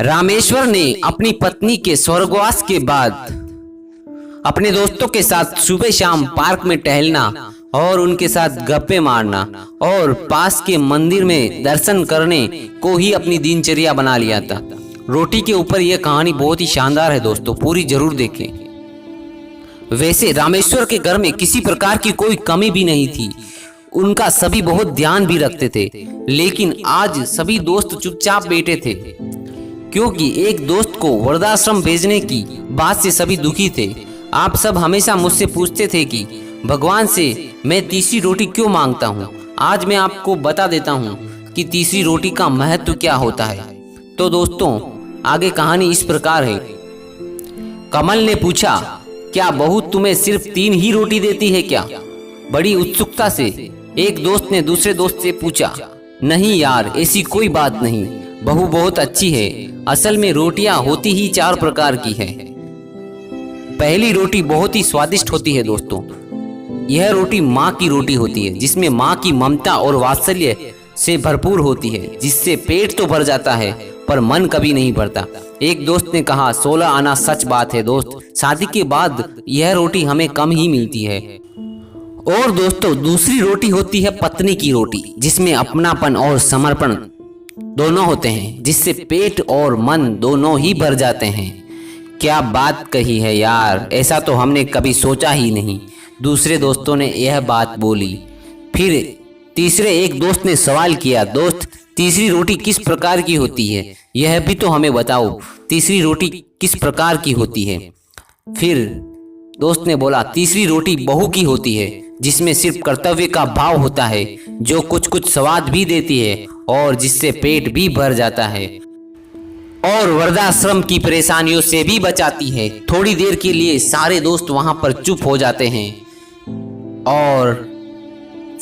रामेश्वर ने अपनी पत्नी के स्वर्गवास के बाद अपने दोस्तों के साथ सुबह शाम पार्क में टहलना और उनके साथ गप्पे मारना और पास के मंदिर में दर्शन करने को ही अपनी दिनचर्या बना लिया था। रोटी के ऊपर यह कहानी बहुत ही शानदार है दोस्तों, पूरी जरूर देखें। वैसे रामेश्वर के घर में किसी प्रकार की कोई कमी भी नहीं थी, उनका सभी बहुत ध्यान भी रखते थे। लेकिन आज सभी दोस्त चुपचाप बैठे थे क्योंकि एक दोस्त को वृद्धाश्रम भेजने की बात से सभी दुखी थे। आप सब हमेशा मुझसे पूछते थे कि भगवान से मैं तीसरी रोटी क्यों मांगता हूँ। आज मैं आपको बता देता हूँ कि तीसरी रोटी का महत्व क्या होता है। तो दोस्तों आगे कहानी इस प्रकार है। कमल ने पूछा, क्या बहू तुम्हें सिर्फ 3 ही रोटी देती है क्या? बड़ी उत्सुकता से एक दोस्त ने दूसरे दोस्त से पूछा। नहीं यार, ऐसी कोई बात नहीं, बहू बहुत अच्छी है। असल में रोटियां होती ही 4 प्रकार की है। पहली रोटी बहुत ही स्वादिष्ट होती है दोस्तों। यह रोटी माँ की रोटी होती है जिसमें माँ की ममता और वात्सल्य से भरपूर होती है, जिससे पेट तो भर जाता है पर मन कभी नहीं भरता। एक दोस्त ने कहा, 16 आना सच बात है दोस्त, शादी के बाद यह रोटी हमें कम ही मिलती है। और दोस्तों दूसरी रोटी होती है पत्नी की रोटी, जिसमें अपनापन और समर्पण दोनों होते हैं, जिससे पेट और मन दोनों ही भर जाते हैं। क्या बात कही है यार, ऐसा तो हमने कभी सोचा ही नहीं। दूसरे दोस्तों ने यह बात बोली। फिर तीसरे एक दोस्त ने सवाल किया, दोस्त तीसरी रोटी किस प्रकार की होती है, यह भी तो हमें बताओ, तीसरी रोटी किस प्रकार की होती है? फिर दोस्त ने बोला, तीसरी रोटी बहू की होती है, जिसमें सिर्फ कर्तव्य का भाव होता है, जो कुछ कुछ स्वाद भी देती है और जिससे पेट भी भर जाता है और वृद्धाश्रम की परेशानियों से भी बचाती है। थोड़ी देर के लिए सारे दोस्त वहां पर चुप हो जाते हैं और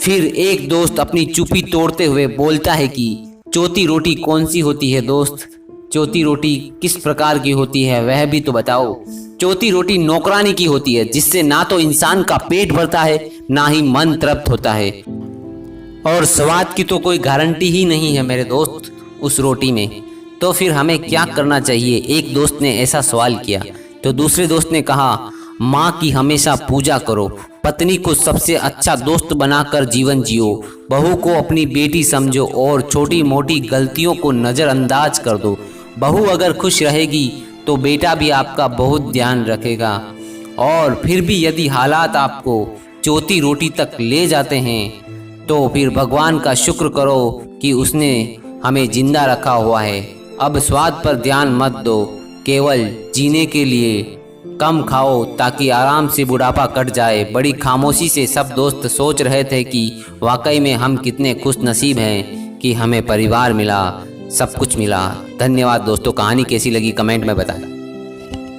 फिर एक दोस्त अपनी चुप्पी तोड़ते हुए बोलता है कि चौथी रोटी कौन सी होती है दोस्त? चौथी रोटी किस प्रकार की होती है वह भी तो बताओ। चौथी रोटी नौकरानी की होती है, जिससे ना तो इंसान का पेट भरता है ना ही मन तृप्त होता है और स्वाद की तो कोई गारंटी ही नहीं है मेरे दोस्त उस रोटी में। तो फिर हमें क्या करना चाहिए? एक दोस्त ने ऐसा सवाल किया तो दूसरे दोस्त ने कहा, माँ की हमेशा पूजा करो, पत्नी को सबसे अच्छा दोस्त बनाकर जीवन जियो, बहू को अपनी बेटी समझो और छोटी मोटी गलतियों को नज़रअंदाज कर दो। बहू अगर खुश रहेगी तो बेटा भी आपका बहुत ध्यान रखेगा। और फिर भी यदि हालात आपको चौथी रोटी तक ले जाते हैं तो फिर भगवान का शुक्र करो कि उसने हमें जिंदा रखा हुआ है। अब स्वाद पर ध्यान मत दो, केवल जीने के लिए कम खाओ ताकि आराम से बुढ़ापा कट जाए। बड़ी खामोशी से सब दोस्त सोच रहे थे कि वाकई में हम कितने खुश नसीब हैं कि हमें परिवार मिला, सब कुछ मिला। धन्यवाद दोस्तों। कहानी कैसी लगी कमेंट में बताना।